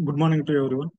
Good morning to everyone.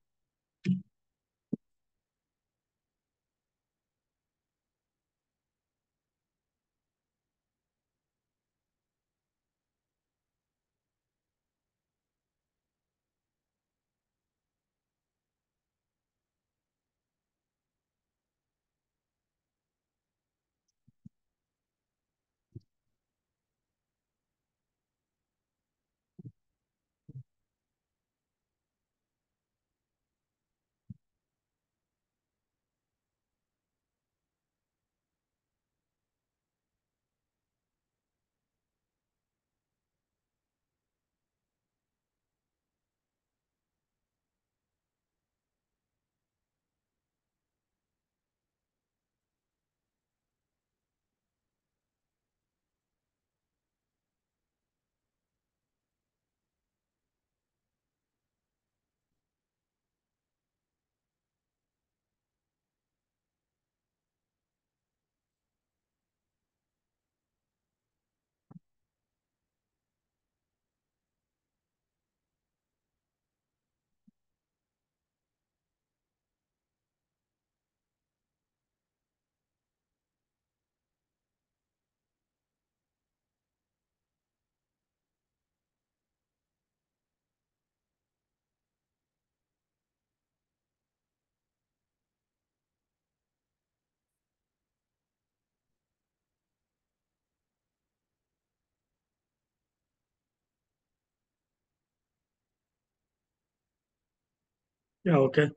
Yeah, okay.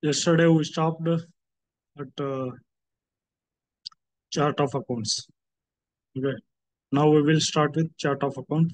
Yesterday we stopped at chart of accounts. Okay. Now we will start with chart of account.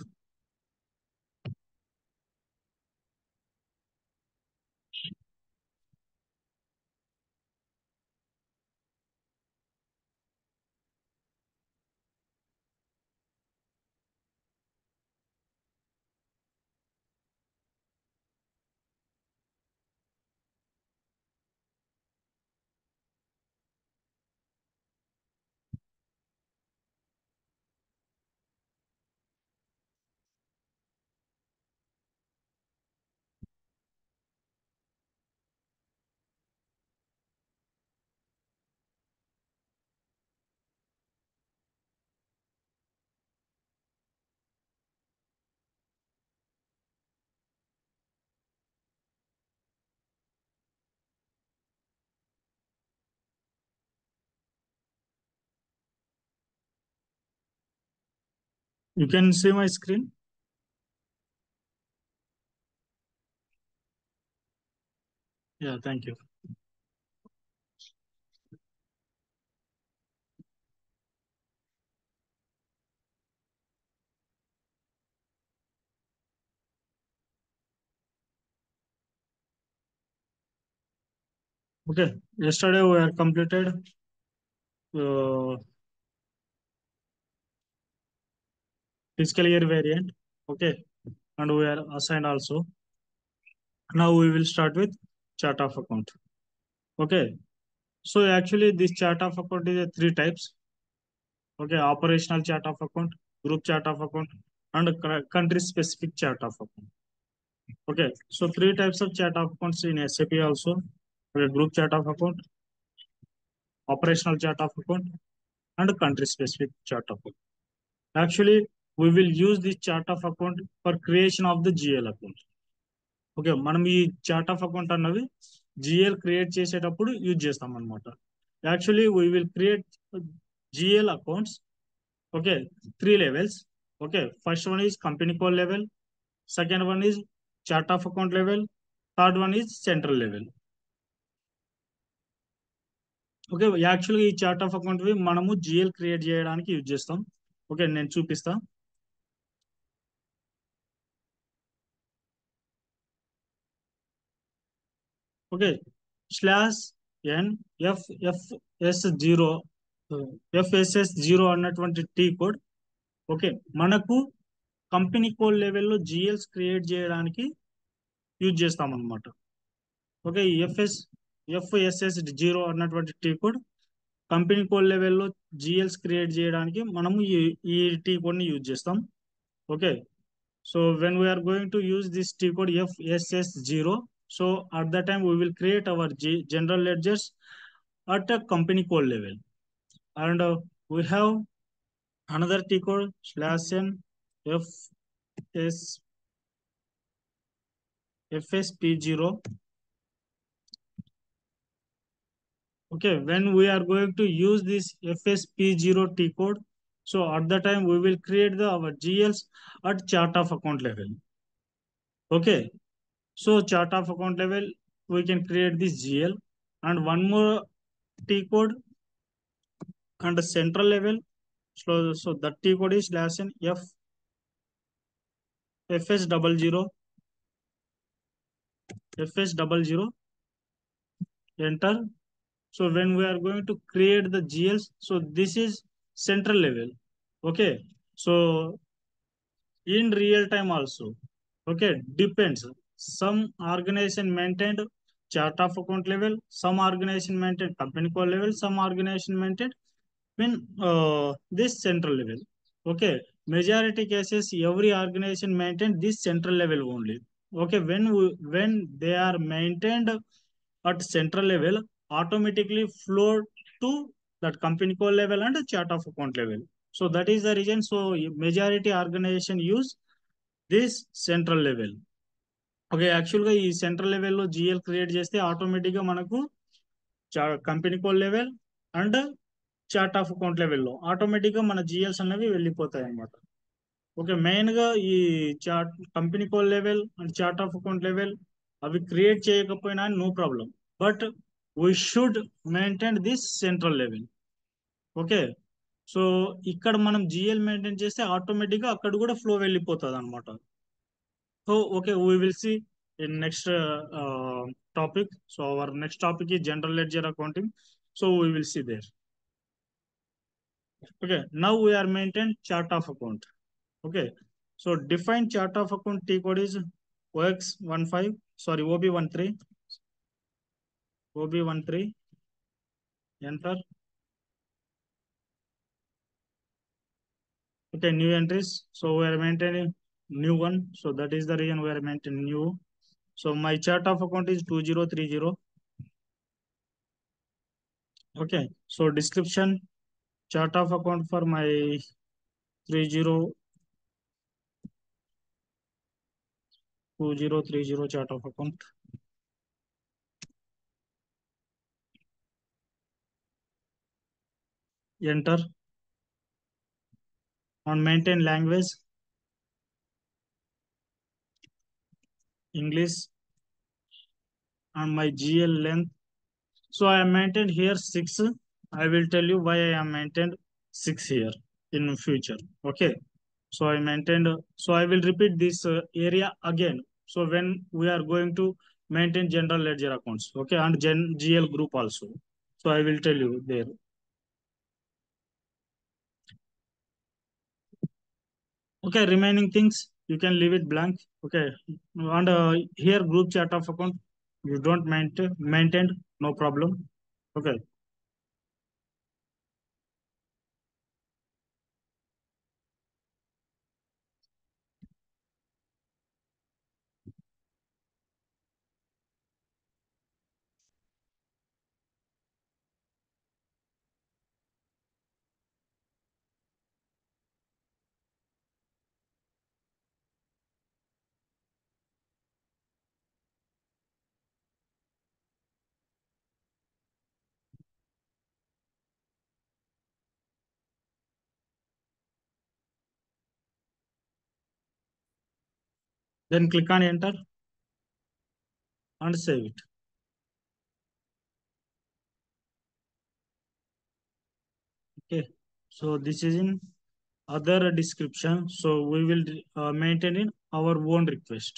You can see my screen. Yeah, thank you. Okay. Yesterday we have completed fiscal year variant. Okay. And we are assigned also. Now we will start with chart of account. Okay. So actually this chart of account is three types. Okay. Operational chart of account, group chart of account, and country specific chart of account. Okay, so three types of chart of accounts in SAP also. Okay, group chart of account, operational chart of account, and country specific chart of account. Actually, we will use this chart of account for creation of the GL account. Okay, మనం ఈ chart of account అన్నవి GL create చేసేటప్పుడు use చేస్తాం అనమాట. Actually we will create GL accounts. Okay, three levels. Okay, first one is company code level, second one is chart of account level, third one is central level. Okay, యాక్చువల్గా ఈ chart of account మనము GL create చేయడానికి use చేస్తాం. Okay, నేను చూపిస్తా. Okay, slash N FSS zero అన్నటువంటి T code. Okay, మనకు company code లెవెల్లో జిఎల్స్ క్రియేట్ చేయడానికి యూజ్ చేస్తాం అనమాట. ఓకే, ఎఫ్ఎస్ఎస్ జీరో అన్నటువంటి టీ కోడ్ కంపెనీ కోడ్ లెవెల్లో జిఎల్స్ క్రియేట్ చేయడానికి మనము ఈ టీ కోడ్ని యూజ్ చేస్తాం. Okay, So when we are going to use this T code FSS0, so at that time we will create our general ledgers at a company code level. And we have another T code /n FSP0. Okay, when we are going to use this FSP0 T code, so at the time we will create our GLs at chart of account level. Okay, so chart of account level, we can create this GL and one more T code and central level. So the T code is /n FS00 FS00 enter. So when we are going to create the GLs, so this is central level. Okay, so in real time also. Okay, depends. Some organization maintained chart of account level, some organization maintained company code level, some organization maintained in this central level. Okay, majority cases every organization maintain this central level only. Okay, when they are maintained at central level, automatically flow to that company code level and chart of account level. So that is the reason. So majority organization use this central level. Okay, యాక్చువల్గా ఈ central లెవెల్లో GL create చేస్తే ఆటోమేటిక్గా మనకు company code level and chart of account లెవెల్లో ఆటోమేటిక్గా మన GLs అనేవి వెళ్ళిపోతాయి అనమాట. ఓకే, మెయిన్గా ఈ chart company code level and chart of account level అవి క్రియేట్ చేయకపోయినా no problem, but we should maintain this central level. Okay, so ఇక్కడ మనం జిఎల్ మెయింటైన్ చేస్తే ఆటోమేటిక్గా అక్కడ కూడా ఫ్లో వెళ్ళిపోతుంది అనమాట. So, okay, we will see in next topic. So, our next topic is general ledger accounting. So, we will see there. Okay, now we are maintain chart of account. Okay, so define chart of account T code is OX15, sorry, OB13, OB13, enter. Okay, new entries. So, we are maintaining new one. So, that is the reason we are maintaining new. So, my chart of account is 2030. Okay, so description chart of account for my 302030 chart of account. Enter. On maintain language, English, and my GL length. So I am maintained here 6. I will tell you why I am maintained 6 here in future. Okay. So I maintained, so I will repeat this area again. So when we are going to maintain general ledger accounts, okay, and GL group also. So I will tell you there. Okay, remaining things you can leave it blank. Okay, and here group chart of account you don't maintain, no problem. Okay, then click on enter and save it. Okay, so this is in other description. So we will maintain in our own request.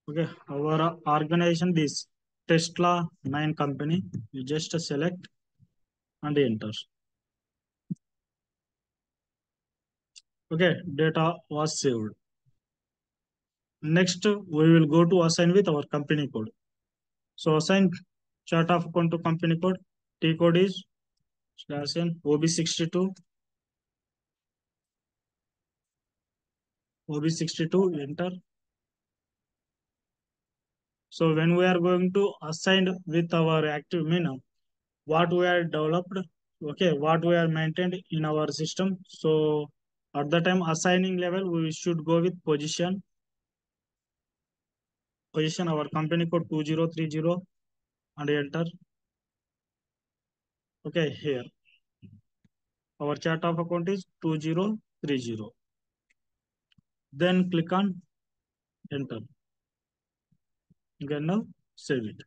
Okay, our organization this Tesla 9 company. You just select and enter. Okay, data was saved. Next, we will go to assign with our company code. So assign chart of account to company code. T code is /n OB62. OB62, enter. So when we are going to assign with our active mean, what we are developed, okay, what we are maintained in our system. So at the time assigning level, we should go with position our company code 2030 and enter. Okay, here our chart of account is 2030. Then click on enter. You can now save it.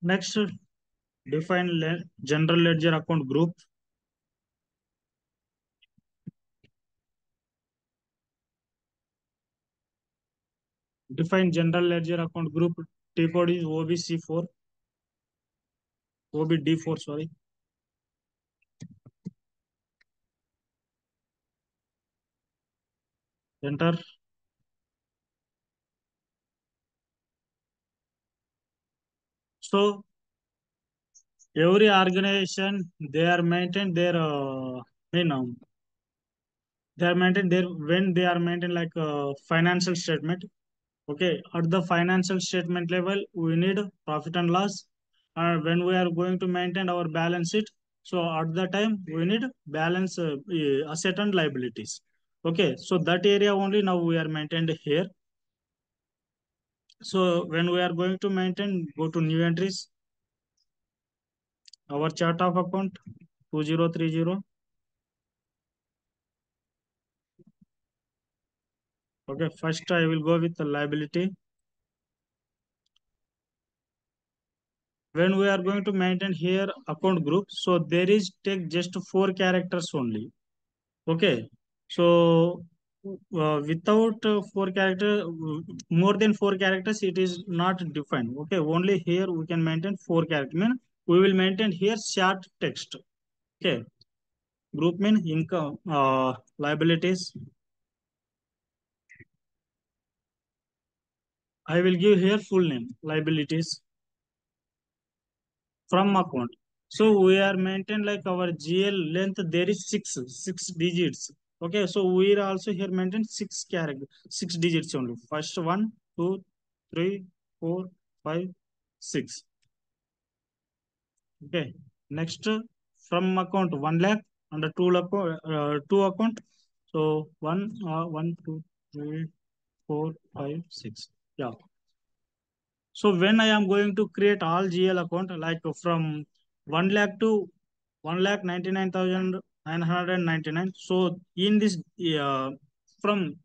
Next, define general ledger account group. Define general ledger account group. T code is OBC4, OBD4, sorry. Enter. So every organization they are maintained their you know they are maintained their when they are maintained like financial statement. Okay, at the financial statement level, we need profit and loss. When we are going to maintain our balance sheet, so at the time we need balance asset and liabilities. Okay, so that area only now we are maintained here. So when we are going to maintain, go to new entries, our chart of account 2030. Okay, first I will go with the liability. When we are going to maintain here account group, so there is take just 4 characters only. Okay, so without 4 character, more than 4 characters, it is not defined. Okay, only here we can maintain 4 characters. Mean we will maintain here short text. Okay, group mean income, liabilities. I will give here full name liabilities from account. So we are maintain like our GL length. There is six digits. Okay, so we are also here maintain 6 character, 6 digits only. First one, two, three, 4, 5, 6. Okay. Next from account 1 lakh and 2 lakh, 2 account. So one, two, three, 4, 5, 6. Yeah. So when I am going to create all GL account like from 1 lakh to 1,99,999. So in this from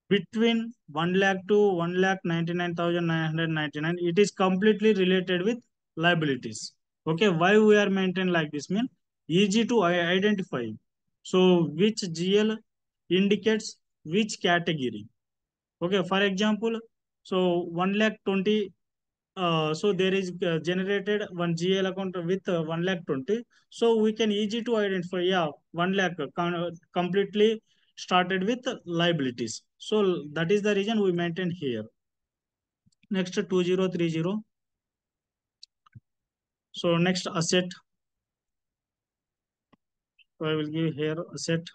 between 1 lakh to 1,99,999, it is completely related with liabilities. Okay, why we are maintained like this mean easy to identify. So which GL indicates which category. Okay, for example, so 1,20,000. So there is generated one GL account with 1,20,000. So we can easy to identify. Yeah, 1 lakh completely started with liabilities. So that is the reason we maintain here. Next 2030. So next asset. So I will give here asset.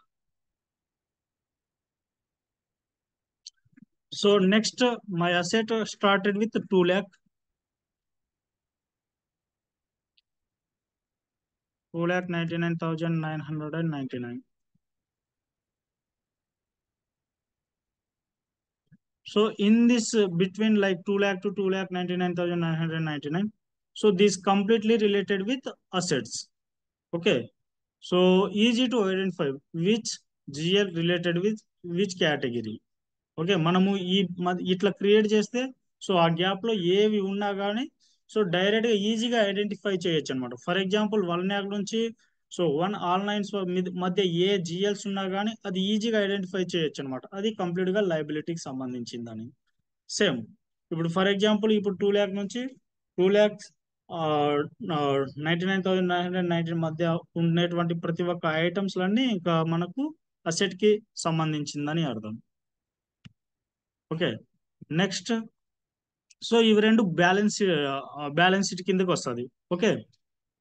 So next my asset started with 2 lakh. 2,99,999. So in this between like 2 lakh to 2,99,999. So this completely related with assets. Okay. So easy to identify which GL related with which category. Okay మనము ఈ ఇట్లా create చేస్తే so ఆ gap లో ఏవి ఉన్నా కానీ so direct గా ఈజీగా ఐడెంటిఫై చేయొచ్చు అనమాట. ఫర్ ఎగ్జాంపుల్ 1 lakh నుంచి సో వన్ ఆల్ లైన్స్ మధ్య ఏ జిఎల్స్ ఉన్నా కానీ అది ఈజీగా ఐడెంటిఫై చేయొచ్చు అనమాట. అది కంప్లీట్ గా లైబిలిటీకి సంబంధించిందని. సేమ్ ఇప్పుడు ఫర్ ఎగ్జాంపుల్ ఇప్పుడు 2 lakh నుంచి 2 lakhs 99,919 మధ్య ఉండేటువంటి ప్రతి ఒక్క ఐటమ్స్ లన్నీ ఇంకా మనకు అసెట్ కి సంబంధించిందని అర్థం. Okay, next. సో ఇవి రెండు బ్యాలెన్స్ షీట్ కిందకి వస్తుంది. Okay,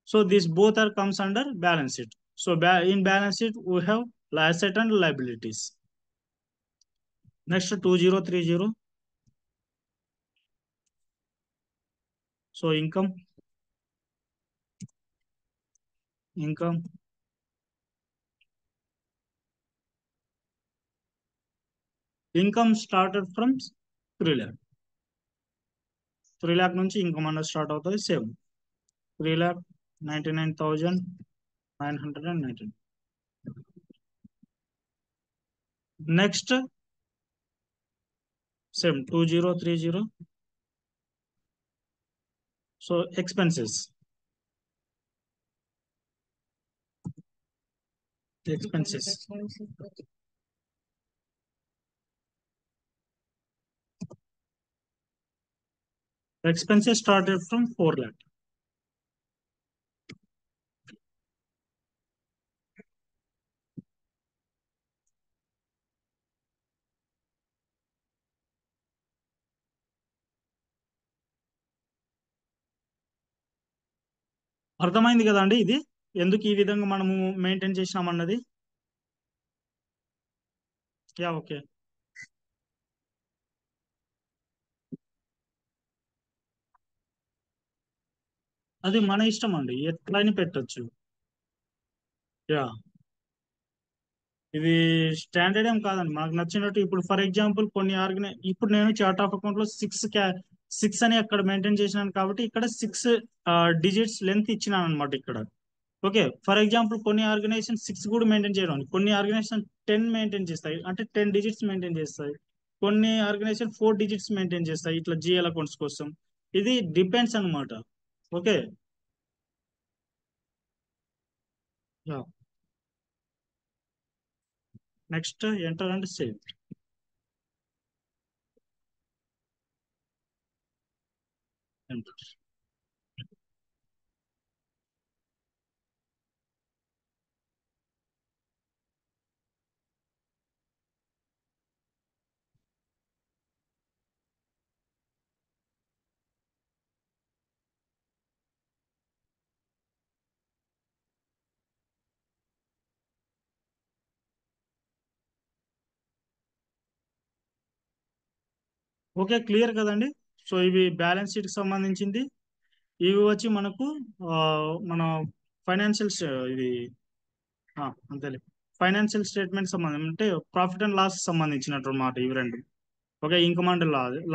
so this both are comes under balance sheet. So in balance sheet we have asset and liabilities. Next 2030. So income started from 3 lakh. 3 lakh నుంచి income అనేది start అవుతుంది. Same 3,99,919. Next same 2030. So expenses expenses expenses started from 4 lakh. అర్థమైంది కదా అండి ఇది ఎందుకు ఈ విధంగా మనము మెయింటైన్ చేసినామన్నది. Yeah, okay. అది మన ఇష్టం అండి, ఎట్లయినా పెట్టొచ్చు. యా, ఇది స్టాండర్డ్ ఏం కాదండి, మనకు నచ్చినట్టు. ఇప్పుడు ఫర్ ఎగ్జాంపుల్ కొన్ని ఇప్పుడు నేను చార్ట్ ఆఫ్ అకౌంట్ లో సిక్స్ అని అక్కడ మెయింటైన్ చేసినాను కాబట్టి ఇక్కడ 6 digits లెంత్ ఇచ్చినాను అనమాట ఇక్కడ. ఓకే, ఫర్ ఎగ్జాంపుల్ కొన్ని ఆర్గనైజేషన్ 6 కూడా మెయింటైన్ చేయడం, కొన్ని ఆర్గనైజేషన్ 10 మెయింటైన్ చేస్తాయి, అంటే 10 digits మెయింటైన్ చేస్తాయి. కొన్ని ఆర్గనైజేషన్ 4 digits మెయింటైన్ చేస్తాయి ఇట్లా జిఎల్ అకౌంట్స్ కోసం. ఇది డిపెండ్స్ అన్నమాట. Okay. Next enter and save. Enter. Okay, clear కదండి. సో ఇవి బ్యాలెన్స్ షీట్ కి సంబంధించింది. ఇవి వచ్చి మనకు ఆ, మన ఫైనాన్షియల్ ఇది అంతేలే, ఫైనాన్షియల్ స్టేట్మెంట్ సంబంధం అంటే ప్రాఫిట్ అండ్ లాస్ సంబంధించినట్టు అన్నమాట ఇవి రెండు. ఓకే, ఇన్కమ్ అండ్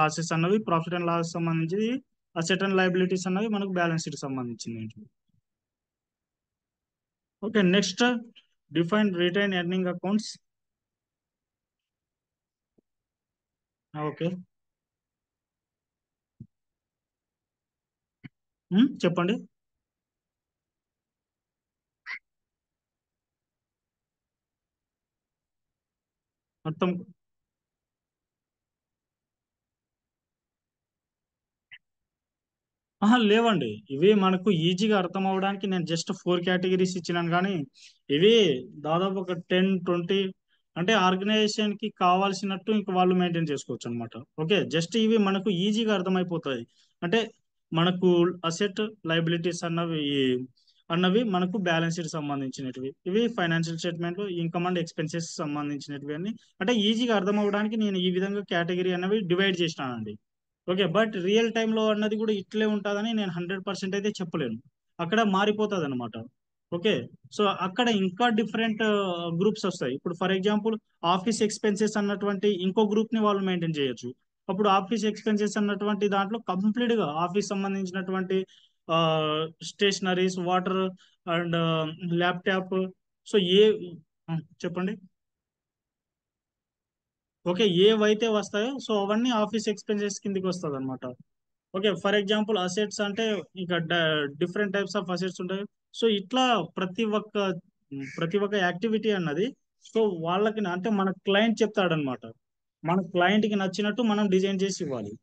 లాసెస్ అన్నవి ప్రాఫిట్ అండ్ లాస్ సంబంధించి, అసెట్ అండ్ లయబిలిటీస్ అన్నవి మనకు బ్యాలెన్స్ షీట్ సంబంధించింది. Okay, next define retain earning accounts. Okay. చెప్పండి. మొత్తం లేవండి, ఇవి మనకు ఈజీగా అర్థం అవడానికి నేను జస్ట్ 4 కేటగిరీస్ ఇచ్చినాను కానీ ఇవి దాదాపు ఒక 10-20 అంటే ఆర్గనైజేషన్ కి కావాల్సినట్టు ఇంక వాళ్ళు మెయింటైన్ చేసుకోవచ్చు అనమాట. ఓకే, జస్ట్ ఇవి మనకు ఈజీగా అర్థమైపోతాయి. అంటే మనకు అసెట్ లయబిలిటీస్ అన్నవి మనకు బ్యాలెన్స్ షీట్ సంబంధించినవి, ఇవి financial statement income and expenses సంబంధించినవి అన్ని. అంటే ఈజీగా అర్థం అవడానికి నేను ఈ విధంగా కేటగిరీ అన్నవి డివైడ్ చేసినానండి. ఓకే, బట్ రియల్ టైంలో అన్నది కూడా ఇట్లే ఉంటుందని నేను 100% అయితే చెప్పలేను, అక్కడ మారిపోతుంది అనమాట. ఓకే, సో అక్కడ ఇంకా డిఫరెంట్ గ్రూప్స్ వస్తాయి. ఇప్పుడు ఫర్ ఎగ్జాంపుల్ ఆఫీస్ ఎక్స్పెన్సెస్ అన్నటువంటి ఇంకో గ్రూప్ ని వాళ్ళు మెయింటైన్ చేయొచ్చు. అప్పుడు ఆఫీస్ ఎక్స్పెన్సెస్ అన్నటువంటి దాంట్లో కంప్లీట్ గా ఆఫీస్ సంబంధించినటువంటి stationeries, water and laptop. So ఆ, చెప్పండి. ఓకే, ఏవైతే వస్తాయో సో అవన్నీ ఆఫీస్ ఎక్స్పెన్సెస్ కిందకి వస్తుంది అనమాట. ఓకే, ఫర్ ఎగ్జాంపుల్ అసెట్స్ అంటే ఇంకా డిఫరెంట్ టైప్స్ ఆఫ్ అసెట్స్ ఉంటాయి. సో ఇట్లా ప్రతి ఒక్క ప్రతి ఒక్క యాక్టివిటీ అన్నది, సో వాళ్ళకి అంటే మన క్లయింట్ చెప్తాడనమాట. మన క్లయింట్ కి నచ్చినట్టు మనం డిజైన్ చేసి ఇవ్వాలి.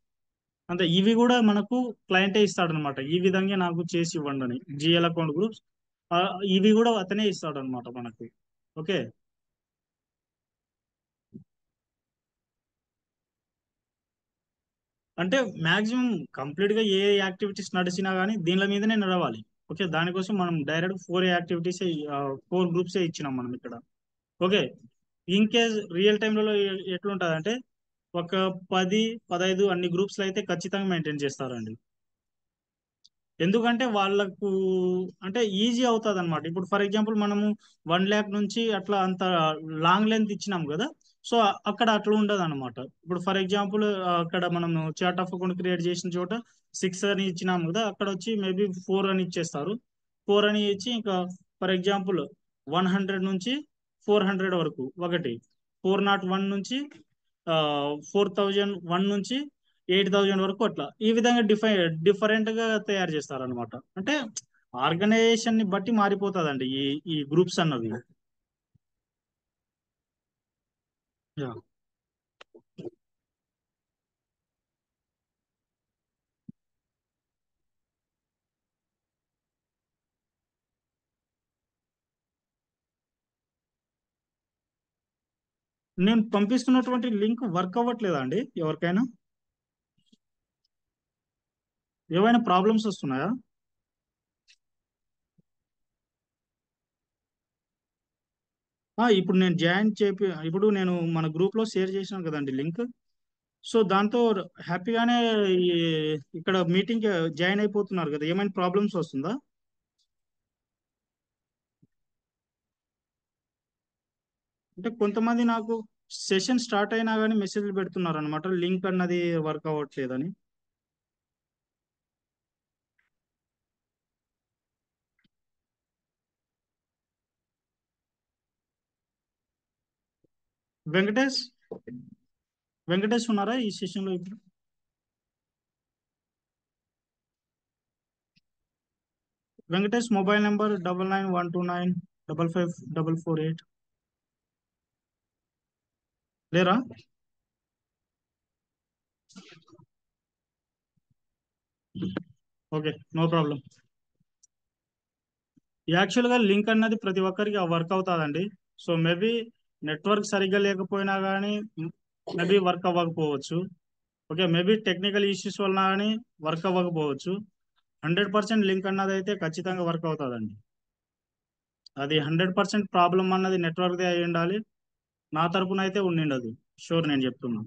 అంటే ఇవి కూడా మనకు క్లయింటే ఇస్తాడనమాట, ఈ విధంగా నాకు చేసి ఇవ్వండి అని. జిఎల్ అకౌంట్ గ్రూప్స్ ఇవి కూడా అతనే ఇస్తాడనమాట మనకు. ఓకే. అంటే మాక్సిమం కంప్లీట్ గా ఏ యాక్టివిటీస్ నడిచినా కానీ దీనిల మీదనే నడవాలి. ఓకే, దానికోసం మనం డైరెక్ట్ 4 యాక్టివిటీస్ 4 గ్రూప్స్ ఇచ్చినాం మనం ఇక్కడ. ఓకే. ఇన్ కేస్ రియల్ టైంలలో ఎట్లుంటది అంటే ఒక 10 15 అన్ని గ్రూప్స్ అయితే ఖచ్చితంగా మెయింటైన్ చేస్తారండి. ఎందుకంటే వాళ్ళకు అంటే ఈజీ అవుతుంది అనమాట. ఇప్పుడు ఫర్ ఎగ్జాంపుల్ మనము 1 lakh నుంచి అట్లా అంత లాంగ్ లెంత్ ఇచ్చినాం కదా. సో అక్కడ అట్లా ఉండదు అనమాట. ఇప్పుడు ఫర్ ఎగ్జాంపుల్ అక్కడ మనం చార్ట్ ఆఫ్ అకౌంట్ క్రియేట్ చేసిన చోట 6 అని ఇచ్చినాం కదా, అక్కడ వచ్చి మేబీ 4 అని ఇచ్చేస్తారు. 4 అని ఇచ్చి ఇంకా ఫర్ ఎగ్జాంపుల్ 100 నుంచి 400 వరకు ఒకటి, 401 నుంచి 4001 నుంచి 8000 వరకు అట్లా ఈ విధంగా డిఫరెంట్ గా తయారు చేస్తారనమాట. అంటే ఆర్గనైజేషన్ ని బట్టి మారిపోతుందండి ఈ ఈ గ్రూప్స్ అన్నవి. యా. నేను పంపిస్తున్నటువంటి లింక్ వర్క్ అవ్వట్లేదా అండి ఎవరికైనా? ఏవైనా ప్రాబ్లమ్స్ వస్తున్నాయా? ఇప్పుడు నేను ఇప్పుడు నేను మన గ్రూప్ లో షేర్ చేసినాను కదండి లింక్. సో దాంతో హ్యాపీగానే ఈ ఇక్కడ మీటింగ్ జాయిన్ అయిపోతున్నారు కదా. ఏమైనా ప్రాబ్లమ్స్ వస్తుందా? అంటే కొంతమంది నాకు సెషన్ స్టార్ట్ అయినా కానీ మెసేజ్లు పెడుతున్నారు అనమాట, లింక్ అన్నది వర్క్ అవ్వట్లేదని. వెంకటేష్ వెంకటేష్ ఉన్నారా ఈ సెషన్ లో ఇప్పుడు? Venkatesh mobile number 9912955448. లేరా? Okay, no problem. యాక్చువల్ గా లింక్ అన్నది ప్రతి ఒక్కరికి వర్క్ అవుతాదండి. సో మేబీ నెట్వర్క్ సరిగ్గా లేకపోయినా కానీ మేబీ వర్క్ అవ్వకపోవచ్చు. ఓకే, మేబీ టెక్నికల్ ఇష్యూస్ వలన కానీ వర్క్ అవ్వకపోవచ్చు. 100% లింక్ అన్నది అయితే ఖచ్చితంగా వర్క్ అవుతుందండి. అది 100% ప్రాబ్లం అన్నది నెట్వర్క్దే అయి ఉండాలి. నా తరపున అయితే ఉండిండదు. షూర్, నేను చెప్తున్నా.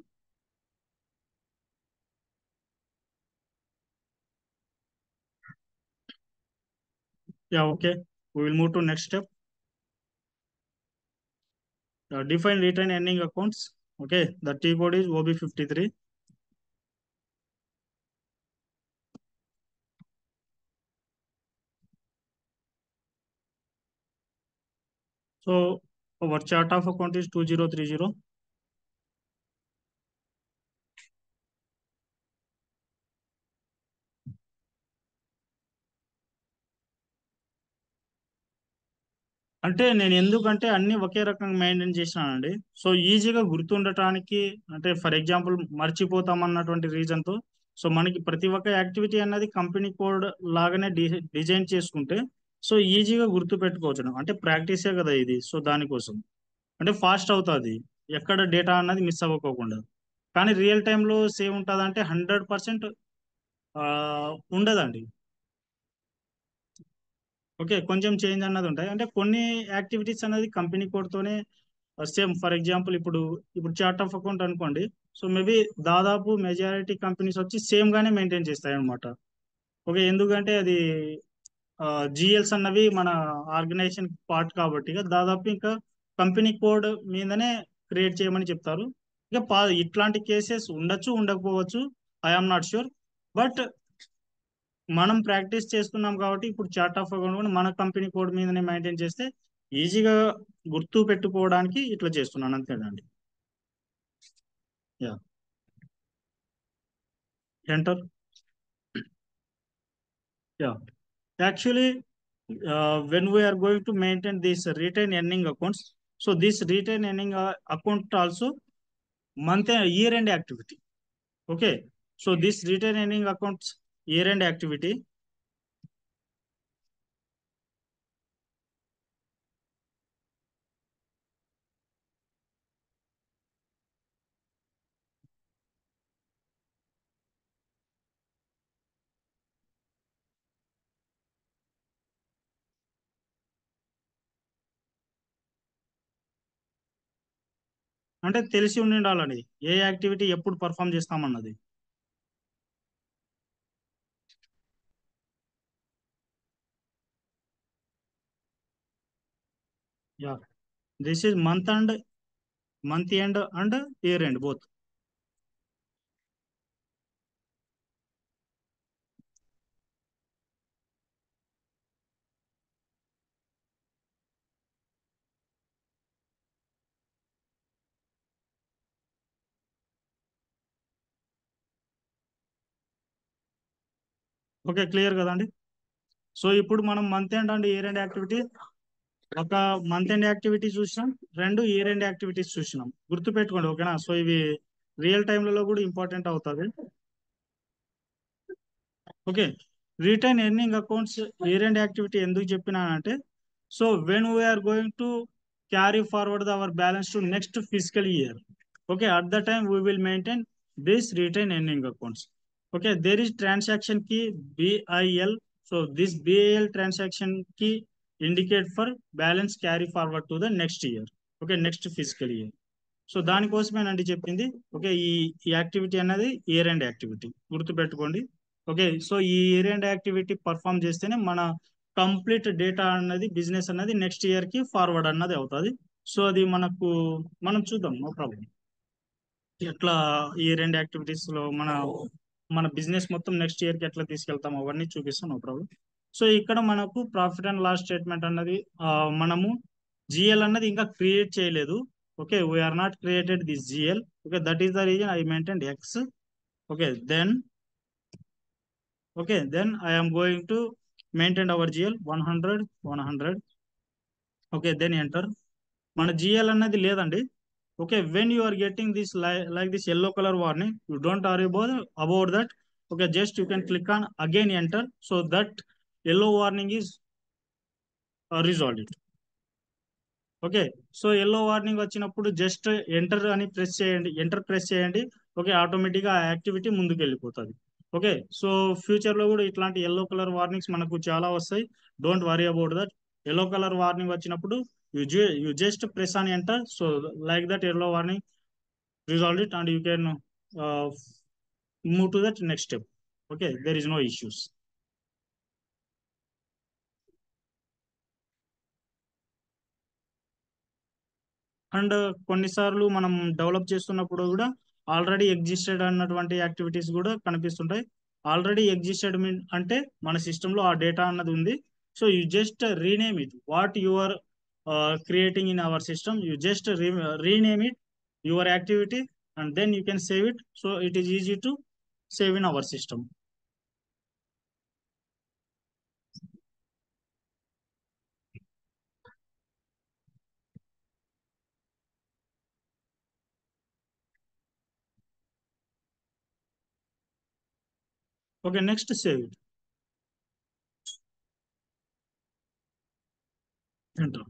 Yeah, okay. We will move to next step. Define retain ending accounts. Okay, the T code is OB53. So our chart of account is 2030. అంటే నేను ఎందుకంటే అన్ని ఒకే రకంగా మెయింటైన్ చేసినానండి. సో ఈజీగా గుర్తుండటానికి, అంటే ఫర్ ఎగ్జాంపుల్ మర్చిపోతాం అన్నటువంటి రీజన్ తో, సో మనకి ప్రతి ఒక్క యాక్టివిటీ అన్నది కంపెనీ కోడ్ లాగానే డిజైన్ చేసుకుంటే సో ఈజీగా గుర్తు పెట్టుకోవచ్చు. అంటే ప్రాక్టీసే కదా ఇది, సో దానికోసం అంటే ఫాస్ట్ అవుతుంది, ఎక్కడ డేటా అన్నది మిస్ అవ్వకోకుండా. కానీ రియల్ టైంలో సేవ్ ఉంటుంది అంటే 100% ఉండదండి. ఓకే, కొంచెం చేంజ్ అన్నది ఉంటాయి. అంటే కొన్ని యాక్టివిటీస్ అనేది కంపెనీ కోడ్తోనే సేమ్. ఫర్ ఎగ్జాంపుల్ ఇప్పుడు చార్ట్ ఆఫ్ అకౌంట్ అనుకోండి. సో మేబీ దాదాపు మెజారిటీ కంపెనీస్ వచ్చి సేమ్ గానే మెయింటైన్ చేస్తాయి అనమాట. ఓకే, ఎందుకంటే అది జిఎల్స్ అన్నవి మన ఆర్గనైజేషన్ పార్ట్ కాబట్టి ఇక దాదాపు ఇంకా కంపెనీ కోడ్ మీదనే క్రియేట్ చేయమని చెప్తారు. ఇక ఇట్లాంటి కేసెస్ ఉండొచ్చు, ఉండకపోవచ్చు. I'm not sure. బట్ మనం ప్రాక్టీస్ చేస్తున్నాం కాబట్టి ఇప్పుడు చార్ట్ ఆఫ్ అకౌంట్ కూడా మన కంపెనీ కోడ్ మీదనే మెయింటైన్ చేస్తే ఈజీగా గుర్తు పెట్టుకోవడానికి ఇట్లా చేస్తున్నాను అంతేనండి. Yeah. Enter. Yeah. Actually, when we are going to maintain this retain earning accounts, so this retain earning account also month year end activity. Okay. So this retain earning accounts year end activity. అంటే తెలిసి ఉండాలని ఏ activity ఎప్పుడు perform చేస్తామన్నది. Yeah, this is month end and year end both. Okay, clear కదండి. So ఇప్పుడు మనం month end and year end activity, ఒక మంత్ ఎండ్ యాక్టివిటీ చూసినాం, రెండు ఇయర్ ఎండ్ యాక్టివిటీస్ చూసినాం. గుర్తు పెట్టుకోండి, ఓకేనా. సో ఇవి రియల్ టైంలలో కూడా ఇంపార్టెంట్ అవుతుంది. Okay, retained earning accounts year end activity ఎందుకు చెప్పినానంటే, so when we are going to carry forward our balance to next fiscal year, okay, at the time we will maintain this retain earning accounts. Okay, there is transaction key BIL. So this BIL transaction key indicate for balance carry forward to the next year. Okay, next fiscal year. So దానికోసమేనండి చెప్పింది. Okay, ఈ activity అన్నది year end activity గుర్తుపెట్టుకోండి. Okay, so ఈ year end activity perform చేస్తేనే మన complete data అన్నది business అన్నది నెక్స్ట్ ఇయర్ కి ఫార్వర్డ్ అన్నది అవుతుంది. సో అది మనకు మనం చూద్దాం, నో ప్రాబ్లం. ఎట్లా ఈ రెండు యాక్టివిటీస్ లో మన మన బిజినెస్ మొత్తం నెక్స్ట్ ఇయర్ కి ఎట్లా తీసుకెళ్తాం అవన్నీ చూపిస్తాం, నో ప్రాబ్లం. సో ఇక్కడ మనకు ప్రాఫిట్ అండ్ లాస్ స్టేట్మెంట్ అన్నది మనము జిఎల్ అన్నది ఇంకా క్రియేట్ చేయలేదు. Okay, we are not created this GL. Okay, that is the reason I maintain X. Okay then, okay then I am going to maintain our GL 100. Okay then enter. మన GL అన్నది లేదండి. Okay, when you are getting this like this yellow color warning, you don't worry about that. Okay, just you can click on again enter, so that yellow warning is resolved. Okay, so yellow warning వచ్చినప్పుడు just enter అని press చేయండి, enter press చేయండి. Okay, ఆటోమేటిక్గా ఆ activity ముందుకు వెళ్ళిపోతుంది. Okay, so future లో కూడా ఇట్లాంటి ఎల్లో కలర్ వార్నింగ్స్ మనకు చాలా వస్తాయి. Don't worry about that. Yellow colour warning వచ్చినప్పుడు you just press on enter, so like that yellow warning resolve it and you can uh, move to that next step. Okay, there is no issues. And కొన్నిసార్లు మనం develop చేస్తున్నప్పుడు కూడా already existed అన్నటువంటి activities కూడా కనిపిస్తుంటాయి. Already existed mean అంటే మన సిస్టంలో ఆ డేటా అన్నది ఉంది. So you just rename it what you are creating in our system. You just rename it your activity and then you can save it. So it is easy to save in our system. Okay, next save it. Enter.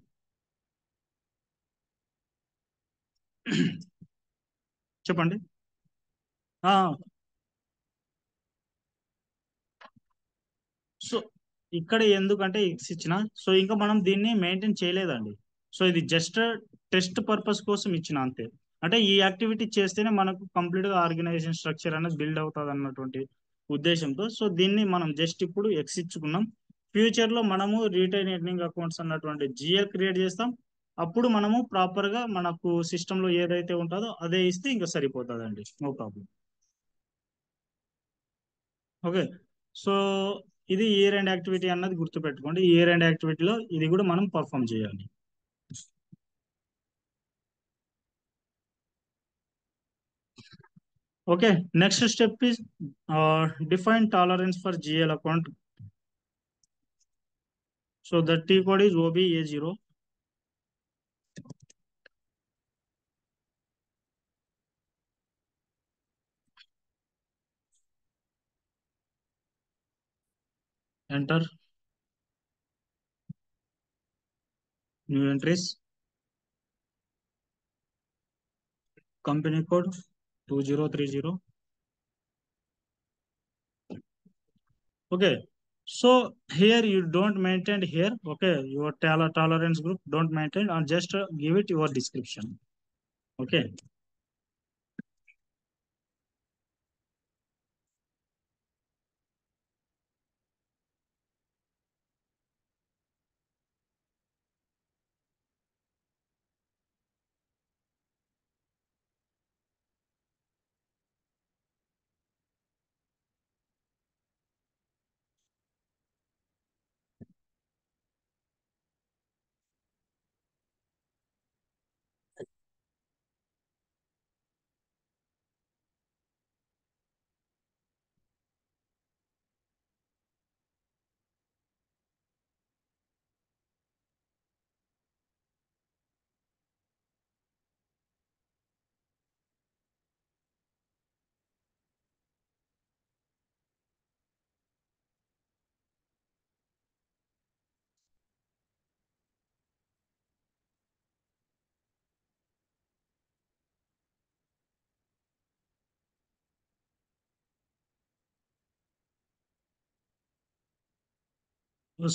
చెప్పండి. So ఇక్కడ ఎందుకంటే X ఇచ్చిన, so ఇంకా మనం దీన్ని maintain చేయలేదండి. So ఇది just test purpose కోసం ఇచ్చిన అంతే. అంటే ఈ యాక్టివిటీ చేస్తేనే మనకు కంప్లీట్ గా ఆర్గనైజేషన్ స్ట్రక్చర్ అనేది బిల్డ్ అవుతుంది అన్నటువంటి ఉద్దేశంతో సో దీన్ని మనం జస్ట్ ఇప్పుడు ఎక్స్ ఇచ్చుకున్నాం. ఫ్యూచర్ లో మనము రీటైన్ ఎర్నింగ్ అకౌంట్స్ అన్నటువంటి జిఎల్ క్రియేట్ చేస్తాం. అప్పుడు మనము ప్రాపర్ గా మనకు సిస్టమ్ లో ఏదైతే ఉంటుందో అదే ఇస్తే ఇంకా సరిపోతుందండి, నో ప్రాబ్లం. ఓకే, సో ఇది ఇయర్ ఎండ్ యాక్టివిటీ అన్నది గుర్తుపెట్టుకోండి. ఇయర్ ఎండ్ యాక్టివిటీలో ఇది కూడా మనం పర్ఫామ్ చేయాలి. Okay, next step is define tolerance for GL account. So the T code is OBA0. Enter new entries. Company code 2030. Okay. So here you don't maintain here. Okay. Your tolerance group don't maintain and just give it your description. Okay.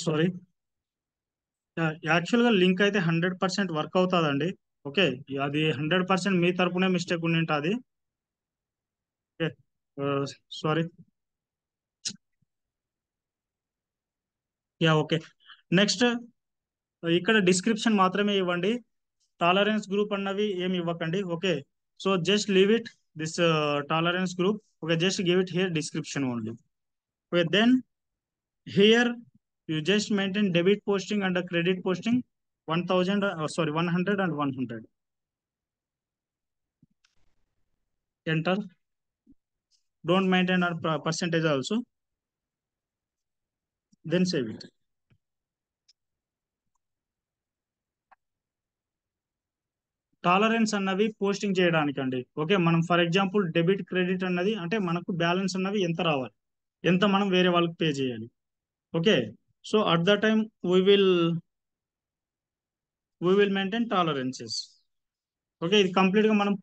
Sorry, యాక్చువల్గా link అయితే 100% work అవుతుందండి. Okay, అది 100% మీ తరపునే mistake ఉండి ఉంటుంది. Okay, sorry. Yeah, okay. Next, ఇక్కడ description మాత్రమే ఇవ్వండి. Tolerance group అన్నవి ఏమి ఇవ్వకండి. Okay, so just leave it this tolerance group. Okay, just give it here description only. Okay, then here you just maintain debit posting and a credit posting 1000, sorry, 100 and 100. Enter. Don't maintain a percentage also. Then save it. Tolerance అన్నవి posting చేయడానికి అండి. Okay, మనం for example debit credit అన్నది అంటే మనకు balance అన్నవి ఎంత రావాలి, ఎంత మనం వేరే వాళ్ళకి పే చేయాలి. Okay, so at the time we will we will maintain tolerances. Okay, ఇది కంప్లీట్ గా మనం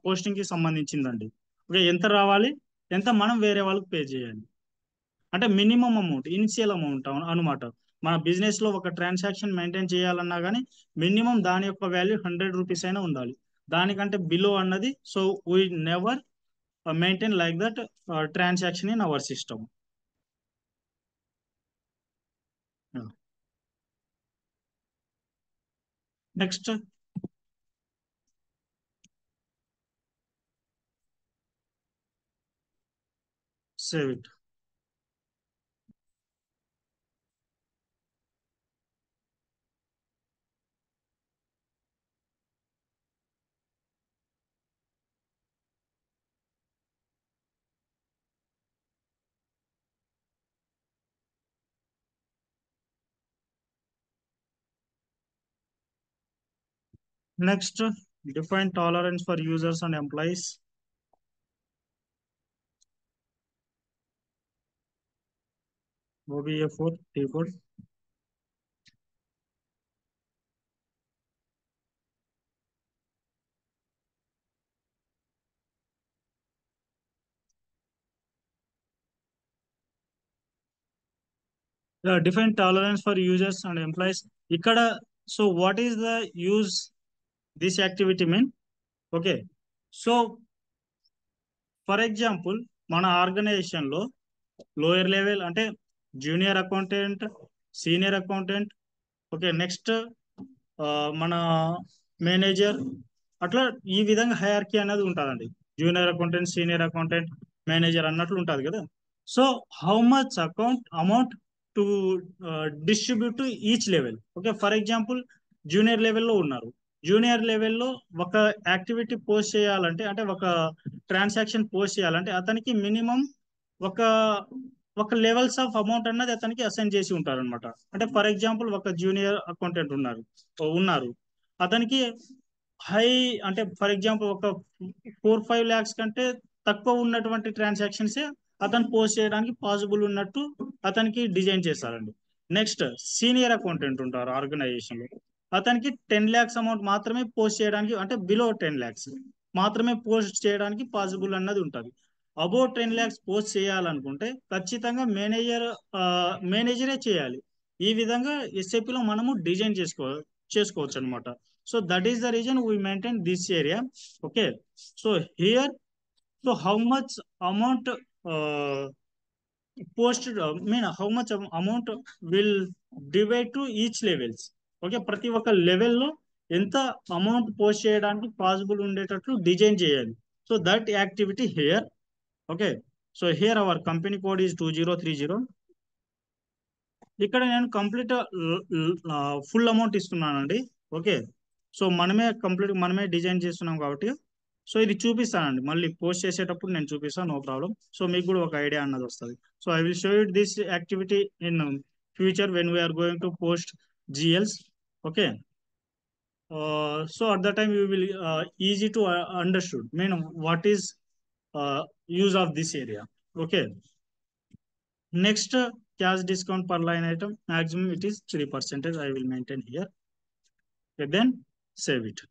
పోస్టింగ్ కి సంబంధించిందండి. ఓకే, ఎంత రావాలి, ఎంత మనం వేరే వాళ్ళకి పే చేయాలి అంటే మినిమం అమౌంట్, ఇనిషియల్ అమౌంట్ అనమాట. మన బిజినెస్ లో ఒక ట్రాన్సాక్షన్ మెయింటైన్ చేయాలన్నా కానీ మినిమం దాని యొక్క వాల్యూ 100 రూపీస్ అయినా ఉండాలి. దానికంటే బిలో అన్నది, so we never maintain like that transaction in our system. Next, save it. Next, define tolerance for users and employees. OBA4 T code. Define tolerance for users and employees. Ikkada, so what is the use this activity mean? Okay, so for example మన organisation లో lower level అంటే junior accountant, senior accountant, okay, next మన manager, అట్లా ఈ విధంగా hierarchy అనేది ఉంటుందండి. Junior accountant, senior accountant, manager అన్నట్లు ఉంటుంది కదా. So how much amount to distribute to each level. Okay, for example junior లెవెల్లో ఉన్నారు. జూనియర్ లెవెల్లో ఒక యాక్టివిటీ పోస్ట్ చేయాలంటే, అంటే ఒక ట్రాన్సాక్షన్ పోస్ట్ చేయాలంటే అతనికి మినిమం ఒక ఒక లెవెల్స్ ఆఫ్ అమౌంట్ అన్నది అతనికి అసైన్ చేసి ఉంటారు అనమాట. అంటే ఫర్ ఎగ్జాంపుల్ ఒక జూనియర్ అకౌంటెంట్ ఉన్నారు అతనికి హై, అంటే ఫర్ ఎగ్జాంపుల్ ఒక 4-5 lakhs కంటే తక్కువ ఉన్నటువంటి ట్రాన్సాక్షన్స్ అతను పోస్ట్ చేయడానికి పాసిబుల్ ఉన్నట్టు అతనికి డిజైన్ చేస్తారండి. నెక్స్ట్ సీనియర్ అకౌంటెంట్ ఉంటారు ఆర్గనైజేషన్ లో, అతనికి 10 lakhs అమౌంట్ మాత్రమే పోస్ట్ చేయడానికి, అంటే బిలో 10 lakhs మాత్రమే పోస్ట్ చేయడానికి పాసిబుల్ అన్నది ఉంటుంది. అబౌవ్ 10 lakhs పోస్ట్ చేయాలనుకుంటే ఖచ్చితంగా మేనేజరే చేయాలి. ఈ విధంగా SAP లో మనము డిజైన్ చేసుకోవచ్చు అనమాట. So that is the reason we maintain this area. Okay, so here, so how much amount posted, mean how much amount will divide to each levels. Okay, ప్రతి ఒక్క లెవెల్లో ఎంత అమౌంట్ పోస్ట్ చేయడానికి possible ఉండేటట్లు design చేయాలి. So that activity here. Okay, so here our company code is 2030. ఇక్కడ నేను complete full amount ఇస్తున్నానండి. ఓకే, సో మనమే డిజైన్ చేస్తున్నాం కాబట్టి, సో ఇది చూపిస్తానండి మళ్ళీ పోస్ట్ చేసేటప్పుడు నేను చూపిస్తాను, నో ప్రాబ్లం. సో మీకు కూడా ఒక ఐడియా అన్నది వస్తుంది. So I will show it this activity in future when we are going to post GLs. Okay, so at that time you will easy to understood mean what is use of this area. Okay, next, cash discount per line item maximum it is 3%. I will maintain here. Okay, then save it.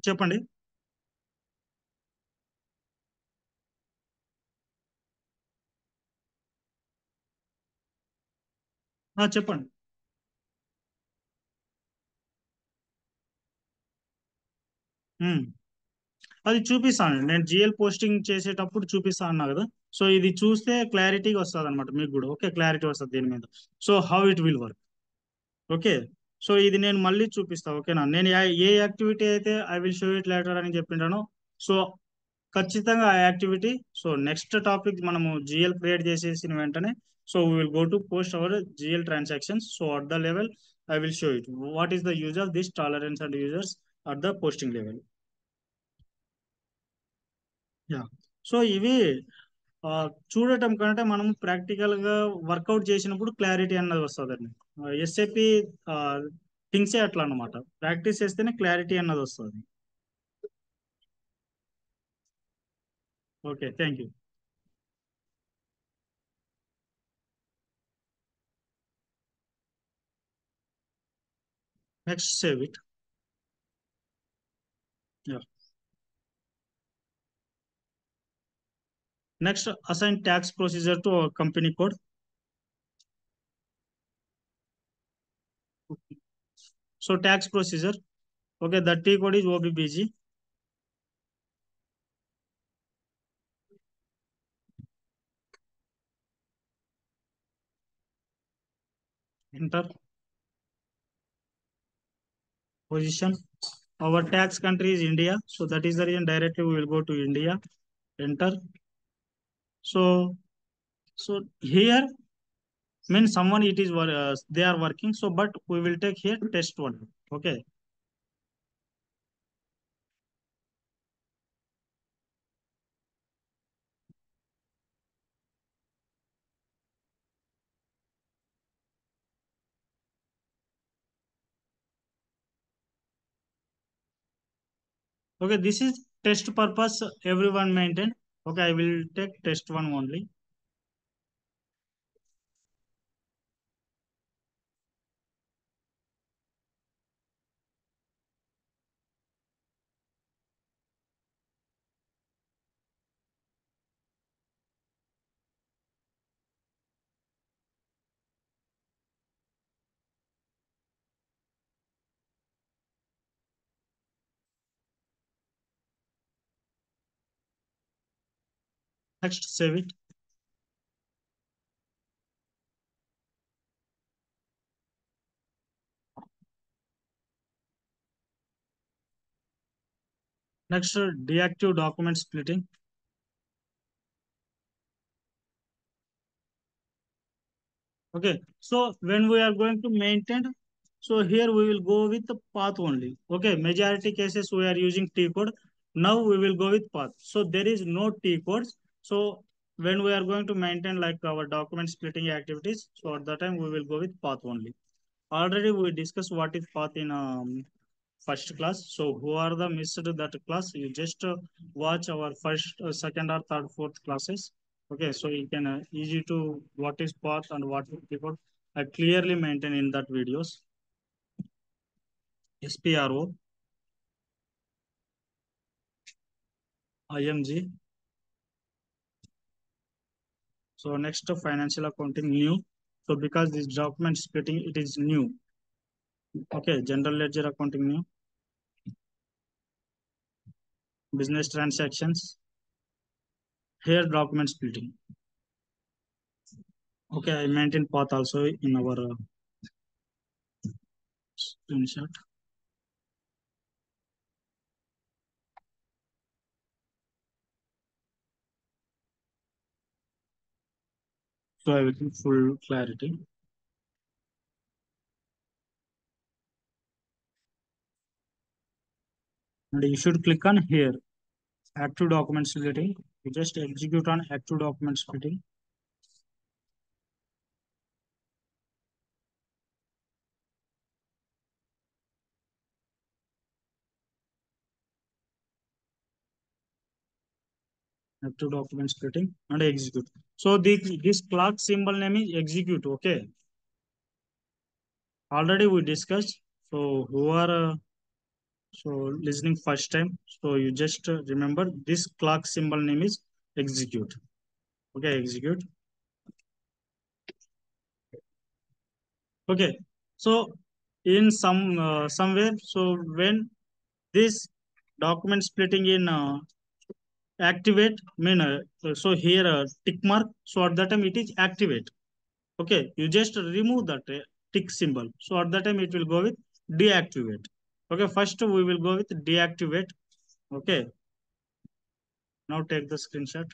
చెప్పండి. చెప్పండి. ఉమ్, అది చూపిస్తాను నేను GL posting చేసేటప్పుడు చూపిస్తాను అన్నా కదా. So ఇది చూస్తే క్లారిటీగా వస్తుంది అనమాట మీకు కూడా. ఓకే, క్లారిటీ వస్తుంది దీని మీద. So how it will work. Okay, so ఇది నేను మళ్ళీ చూపిస్తా. ఓకేనా, నేను ఏ యాక్టివిటీ అయితే I will show it later అని చెప్పింటానో, సో ఖచ్చితంగా ఆ యాక్టివిటీ, సో నెక్స్ట్ టాపిక్ మనము GL క్రియేట్ చేసేసిన వెంటనే, so we will go to post our GL transactions. So at the level I will show it what is the use of this tolerance and users at the posting level. Yeah, so ఇవి చూడటం కంటే మనం practical గా work out చేసినప్పుడు clarity అన్నది వస్తుందండి. SAP థింగ్సే అట్లా అన్నమాట, ప్రాక్టీస్ చేస్తేనే క్లారిటీ అన్నది వస్తుంది. Okay, thank you. Next save it. Yeah, next assign tax procedure to company code. So tax procedure. Okay, the T code is OBBG. Enter position. Our tax country is India. So that is the reason directly we will go to India. Enter. So here means someone it is they are working. So but we will take here test one. Okay. Okay. This is test purpose. Everyone maintain. Okay. I will take test one only. Next, save it. Next, deactive document splitting. Okay, so when we are going to maintain, so here we will go with the path only. Okay, majority cases we are using T code. Now we will go with path. So there is no T codes. So when we are going to maintain like our document splitting activities, so at that time we will go with path only. Already we discussed what is path in first class. So who are the missed that class? You just watch our first, second or third, fourth classes. Okay, so you can easy to what is path and what is pivot. I clearly maintain in that videos. SPRO, IMG. So next financial accounting new. So because this document splitting it is new. Okay, general ledger accounting new. Business transactions. Here document splitting. Okay, I maintain path also in our screenshot. So I will give full clarity. And you should click on here, active document splitting. You just execute on active document splitting. Active document splitting and execute. So this clock symbol name is execute. Okay, already we discussed. So who are so listening first time? So you just remember this clock symbol name is execute. Okay, execute. Okay, so in somewhere, so when this document splitting in activate mean so here tick mark, so at that time it is activate. Okay, you just remove that tick symbol, so at that time it will go with deactivate. Okay, first we will go with deactivate. Okay, now take the screenshot.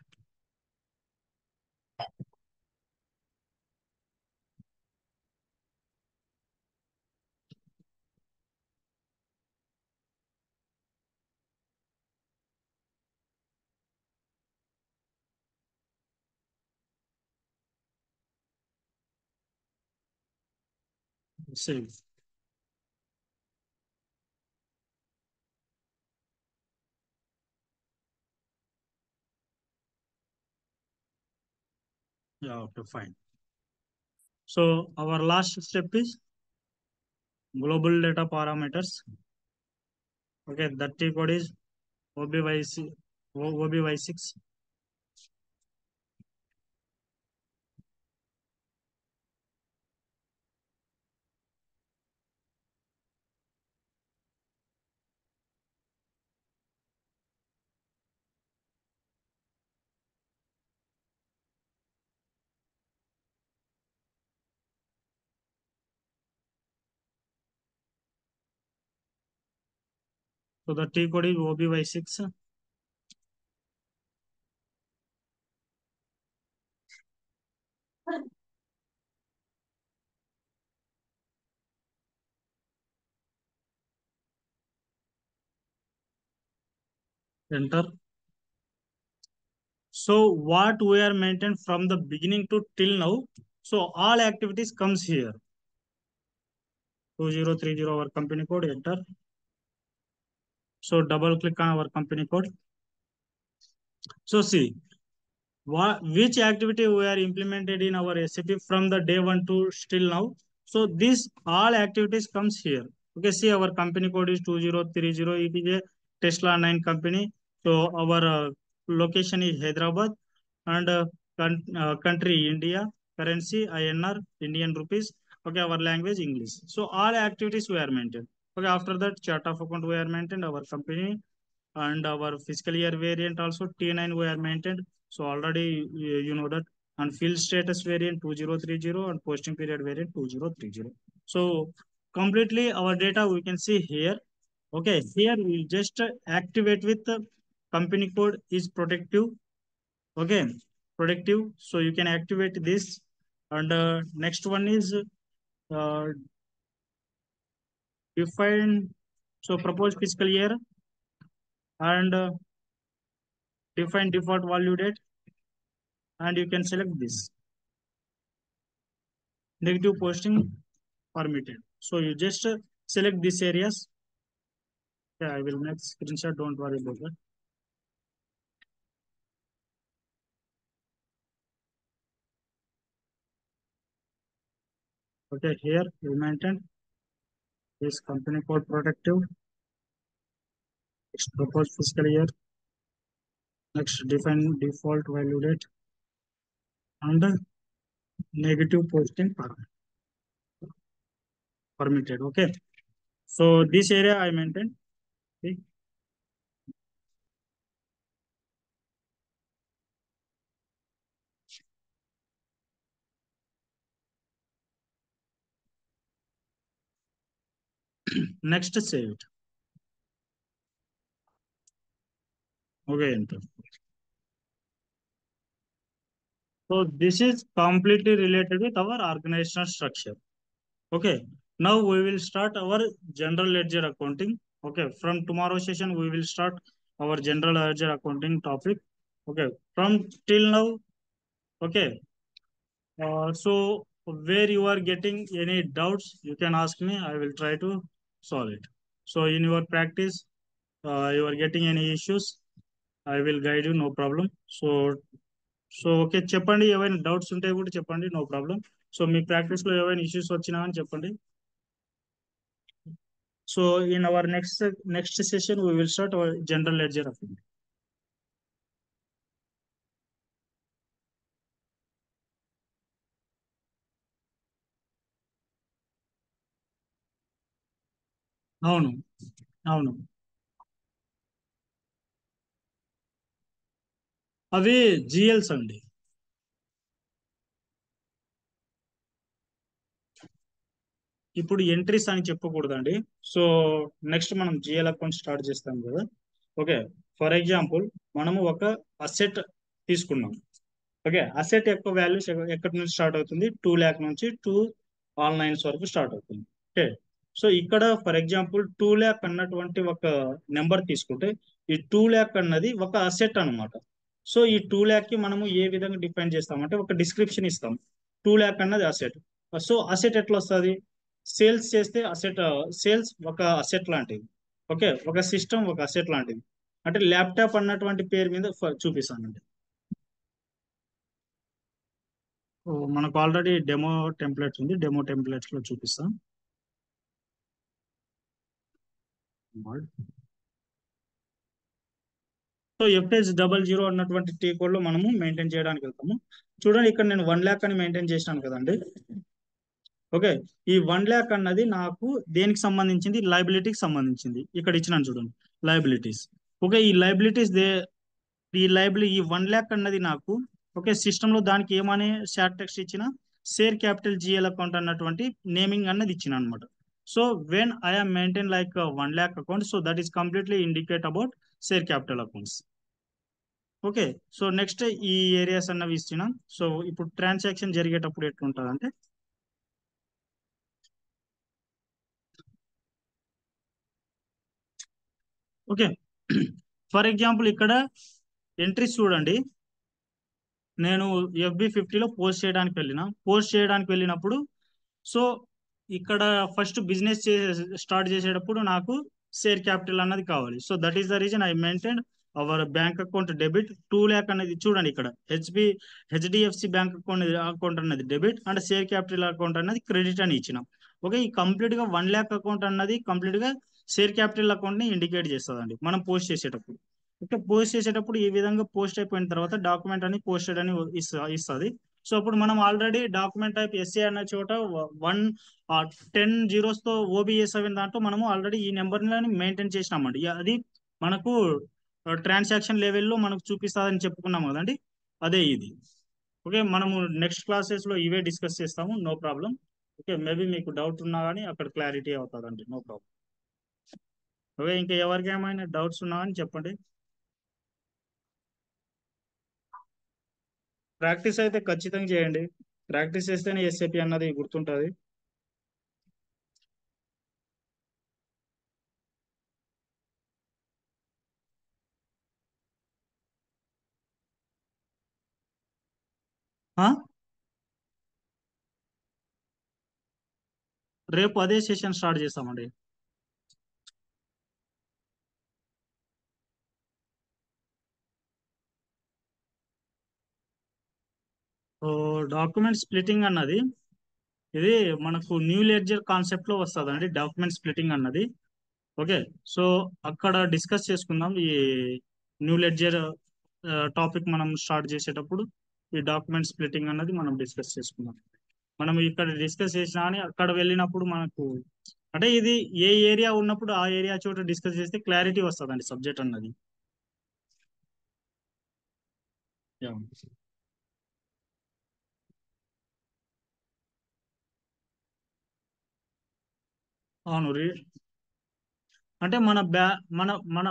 Save. Yeah, okay, fine. So our last step is global data parameters. Okay, that T code is OBY6. So the T code is OBY6. Enter. So what we are maintained from the beginning to till now. So all activities comes here. 2030 our company code, enter. So double click on our company code. So see which activity we are implemented in our SAP from the day one to still now. So this all activities comes here. Okay, see our company code is 2030. It is a Tesla 9 company. So our location is Hyderabad and country India, currency INR, Indian rupees. Okay, our language English. So all activities we are maintained. Okay, after that chart of account we are maintained, our company and our fiscal year variant also T9 we are maintained. So already you know that, and field status variant 2030 and posting period variant 2030. So completely our data we can see here. Okay, here we just activate with the company code is protective. Okay, protective. So you can activate this. And next one is uh, define, so propose fiscal year, and define default value date, and you can select this. Negative posting permitted. So you just select these areas. Yeah, I will make screenshot. Don't worry about that. Okay, here we maintain this company code protective. Next, propose fiscal year. Next, define default value date and negative posting permitted. Okay. So this area I maintain. Okay. Next, save it. Okay, enter. So this is completely related with our organizational structure. Okay. Now we will start our general ledger accounting. Okay. From tomorrow session, we will start our general ledger accounting topic. Okay. From till now, okay. So where you are getting any doubts, you can ask me. I will try to solve it. So in your practice, you are getting any issues, I will guide you. No problem. So okay చెప్పండి ఏవైనా doubts ఉంటే కూడా చెప్పండి no problem so మీ practice లో ఏవైనా issues వచ్చినా అని చెప్పండి so in our next session we will start our general ledger of అవును అవును అవి జిఎల్స్ అండి ఇప్పుడు ఎంట్రీస్ అని చెప్పకూడదండి సో నెక్స్ట్ మనం జిఎల్ అకౌంట్ స్టార్ట్ చేస్తాం కదా ఓకే ఫర్ ఎగ్జాంపుల్ మనము ఒక అసెట్ తీసుకున్నాం ఓకే అసెట్ యొక్క వాల్యూస్ ఎక్కడి నుంచి స్టార్ట్ అవుతుంది 2 lakh నుంచి 2 all 9s వరకు స్టార్ట్ అవుతుంది ఓకే సో ఇక్కడ ఫర్ ఎగ్జాంపుల్ 2 lakh అన్నటువంటి ఒక నెంబర్ తీసుకుంటే ఈ 2 lakh అన్నది ఒక అసెట్ అన్నమాట సో ఈ 2 lakh కి మనము ఏ విధంగా డిఫైన్ చేస్తామంటే ఒక డిస్క్రిప్షన్ ఇస్తాం 2 lakh అన్నది అసెట్ సో అసెట్ ఎట్లా వస్తుంది సేల్స్ చేస్తే అసెట్ సేల్స్ ఒక అసెట్ లాంటిది ఓకే ఒక సిస్టమ్ ఒక అసెట్ లాంటిది అంటే ల్యాప్టాప్ అన్నటువంటి పేరు మీద చూపిస్తానండి ఓ, మనకు ఆల్రెడీ డెమో టెంప్లెట్స్ ఉంది డెమో టెంప్లెట్స్ లో చూపిస్తాం సో FH00 అన్నటువంటి టీ కోడ్ లో మనము మెయింటైన్ చేయడానికి వెళ్తాము చూడండి ఇక్కడ నేను 1 lakh అని మెయింటైన్ చేసినాను కదండి ఓకే ఈ 1 lakh అన్నది నాకు దేనికి సంబంధించింది లైబిలిటీకి సంబంధించింది ఇక్కడ ఇచ్చినాను చూడండి లైబిలిటీస్ ఓకే ఈ 1 lakh అన్నది నాకు ఓకే సిస్టమ్ లో దానికి ఏమని షార్ట్ టెక్స్ట్ ఇచ్చిన షేర్ క్యాపిటల్ జిఎల్ అకౌంట్ అన్నటువంటి నేమింగ్ అన్నది ఇచ్చిన అనమాట so when I'm maintain like 1 lakh account so that is completely indicate about share capital accounts okay so next ఈ ఏరియాస్ అన్నవి ఇచ్చినాం సో ఇప్పుడు ట్రాన్సాక్షన్ జరిగేటప్పుడు ఎట్లుంటుంది అంటే ఓకే ఫర్ ఎగ్జాంపుల్ ఇక్కడ ఎంట్రీస్ చూడండి నేను FB50లో పోస్ట్ చేయడానికి వెళ్ళినప్పుడు సో ఇక్కడ ఫస్ట్ బిజినెస్ స్టార్ట్ చేసేటప్పుడు నాకు షేర్ క్యాపిటల్ అన్నది కావాలి so that is the reason I maintain hour bank account debit 2 lakh అనేది చూడండి ఇక్కడ హెచ్డిఎఫ్సి బ్యాంక్ అకౌంట్ అన్నది debit and share capital account అన్నది క్రెడిట్ అని ఇచ్చినాం ఓకే ఈ కంప్లీట్ గా 1 lakh అకౌంట్ అన్నది కంప్లీట్ గా షేర్ క్యాపిటల్ అకౌంట్ ని ఇండికేట్ చేస్తుందండి మనం పోస్ట్ చేసేటప్పుడు ఓకే పోస్ట్ చేసేటప్పుడు ఈ విధంగా పోస్ట్ అయిపోయిన తర్వాత డాక్యుమెంట్ అని పోస్టెడ్ అని ఇస్తుంది సో అప్పుడు మనం ఆల్రెడీ డాక్యుమెంట్ టైప్ ఎస్ఏ అన్న చోట 10 zeros తో OBA7 దాంట్లో మనము ఆల్రెడీ ఈ నెంబర్ మెయింటైన్ చేసినామండి అది మనకు ట్రాన్సాక్షన్ లెవెల్లో మనకు చూపిస్తుందని చెప్పుకున్నాం కదండి అదే ఇది ఓకే మనము నెక్స్ట్ క్లాసెస్ లో ఇవే డిస్కస్ చేస్తాము నో ప్రాబ్లం ఓకే మేబీ మీకు డౌట్ ఉన్నా కానీ అక్కడ క్లారిటీ అవుతుందండి నో ప్రాబ్లం ఓకే ఇంకా ఎవరికి ఏమైనా డౌట్స్ ఉన్నా అని చెప్పండి ప్రాక్టీస్ అయితే ఖచ్చితంగా చేయండి ప్రాక్టీస్ చేస్తేనే ఎస్ఏపి అన్నది గుర్తుంటుంది. ఆ? రేపు అదే సెషన్ స్టార్ట్ చేస్తామండి. డాక్యుమెంట్ స్ప్లిట్టింగ్ అన్నది ఇది మనకు న్యూ లెడ్జర్ కాన్సెప్ట్ లో వస్తుంది అండి, డాక్యుమెంట్ స్ప్లిట్టింగ్ అన్నది. ఓకే. సో అక్కడ డిస్కస్ చేసుకుందాం ఈ న్యూ లెడ్జర్ టాపిక్ మనం స్టార్ట్ చేసేటప్పుడు ఈ డాక్యుమెంట్ స్ప్లిట్టింగ్ అన్నది మనం డిస్కస్ చేసుకుందాం. మనం ఇక్కడ డిస్కస్ చేసినా అని అక్కడ వెళ్ళినప్పుడు మనకు అంటే ఇది ఏ ఏరియా ఉన్నప్పుడు ఆ ఏరియా చోట డిస్కస్ చేస్తే క్లారిటీ వస్తుందండి సబ్జెక్ట్ అన్నది. యా. అవును. అంటే మన మన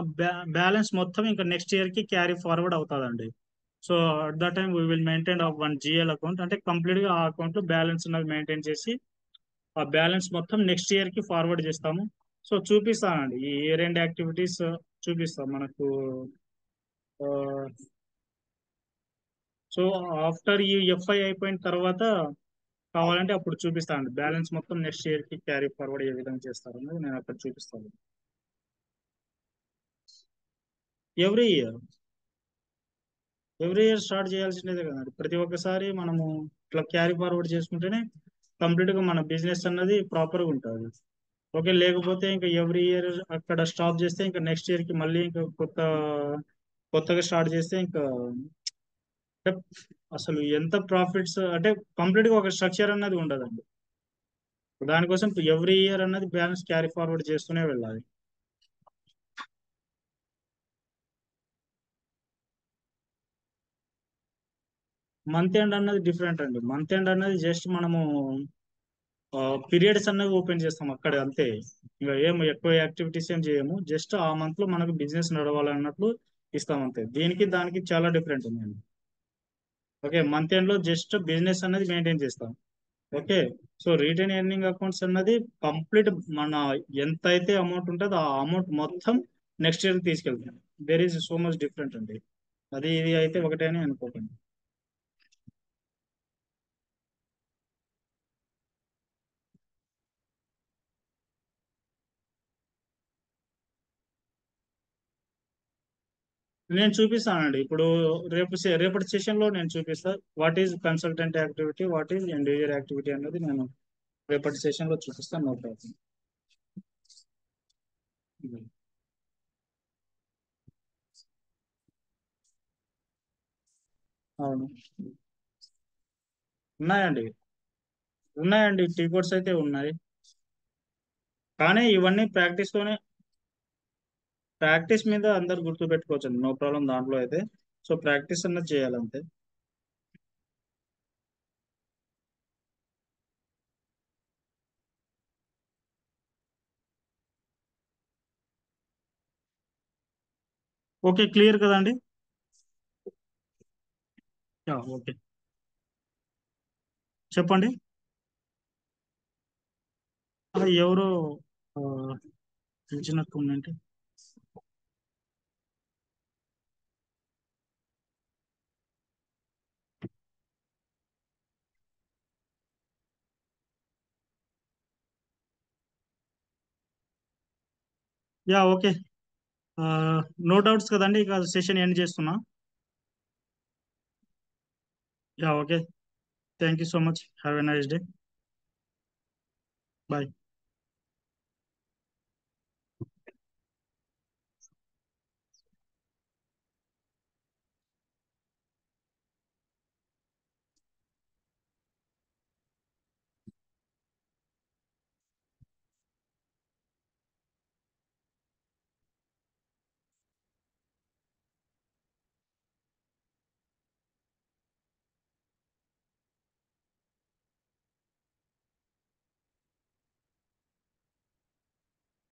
బ్యాలెన్స్ మొత్తం ఇంకా నెక్స్ట్ ఇయర్ కి క్యారీ ఫార్వర్డ్ అవుతుందండి. So at the time we will maintain one GL account, అంటే కంప్లీట్ గా ఆ అకౌంట్ లో బ్యాలెన్స్ ఉన్నది మెయింటైన్ చేసి ఆ బ్యాలెన్స్ మొత్తం నెక్స్ట్ ఇయర్ కి ఫార్వర్డ్ చేస్తాము. సో చూపిస్తానండి ఈ ఇయర్ ఎండ్ యాక్టివిటీస్ చూపిస్తాం మనకు. సో ఆఫ్టర్ ఈ ఎఫ్ఐ అయిపోయిన తర్వాత కావాలంటే అప్పుడు చూపిస్తానండి బ్యాలెన్స్ మొత్తం నెక్స్ట్ ఇయర్ కి క్యారీ ఫార్వర్డ్ ఏ విధంగా చేస్తారో నేను అక్కడ చూపిస్తాను. Every year every year start చేయాల్సినదే కదండి. ప్రతి ఒక్కసారి మనము ఇట్లా క్యారీ ఫార్వర్డ్ చేసుకుంటేనే కంప్లీట్ గా మన బిజినెస్ అన్నది ప్రాపర్ గా ఉంటుంది. ఓకే, లేకపోతే ఇంకా ఎవ్రీ ఇయర్ అక్కడ స్టాప్ చేస్తే ఇంకా నెక్స్ట్ ఇయర్ కి మళ్ళీ ఇంకా కొత్తగా స్టార్ట్ చేస్తే ఇంకా అంటే అసలు ఎంత ప్రాఫిట్స్ అంటే కంప్లీట్ గా ఒక స్ట్రక్చర్ అన్నది ఉండదండి. దానికోసం ఎవ్రీ ఇయర్ అన్నది బ్యాలెన్స్ క్యారీ ఫార్వర్డ్ చేస్తూనే వెళ్ళాలి. మంత్ ఎండ్ అన్నది డిఫరెంట్ అండి. మంత్ ఎండ్ అన్నది జస్ట్ మనము పీరియడ్స్ అన్నవి ఓపెన్ చేస్తాం అక్కడ అంతే. ఇంకా ఏం ఎక్కువ యాక్టివిటీస్ ఏం చేయము, జస్ట్ ఆ మంత్ లో మనకు బిజినెస్ నడవాలన్నట్లు ఇస్తాం అంతే. దీనికి దానికి చాలా డిఫరెంట్ ఉందండి. ఓకే, మంత్ ఎండ్ లో జస్ట్ బిజినెస్ అనేది మెయింటైన్ చేస్తాం. Okay. So retain earning accounts అన్నది కంప్లీట్ మన ఎంత అయితే అమౌంట్ ఉంటుందో ఆ అమౌంట్ మొత్తం నెక్స్ట్ ఇయర్ తీసుకెళ్తాం. There is so much different అండి. అది ఇది అయితే ఒకటే అని అనుకోకండి. నేను చూపిస్తానండి ఇప్పుడు. రేపటి సెషన్ లో నేను చూపిస్తాను what is consultant activity, what is individual activity అన్నది నేను రేపటి సెషన్ లో చూపిస్తాను. No problem. అవును. ఉన్నాయండి. ఉన్నాయండి, టీ కోడ్స్ అయితే ఉన్నాయి. కానీ ఇవన్నీ ప్రాక్టీస్ మీద అందరు గుర్తు పెట్టుకోవచ్చు, నో ప్రాబ్లం దాంట్లో అయితే. సో ప్రాక్టీస్ అన్నది చేయాలంతే. ఓకే, క్లియర్ కదండి. ఓకే, చెప్పండి. ఎవరో ఆ, పిలిచినట్టు ఉందంటే. ఓకే. నో డౌట్స్ కదండి, ఇక సెషన్ ఎండ్ చేస్తున్నా. Okay. Thank you so much. Have a nice day. Bye.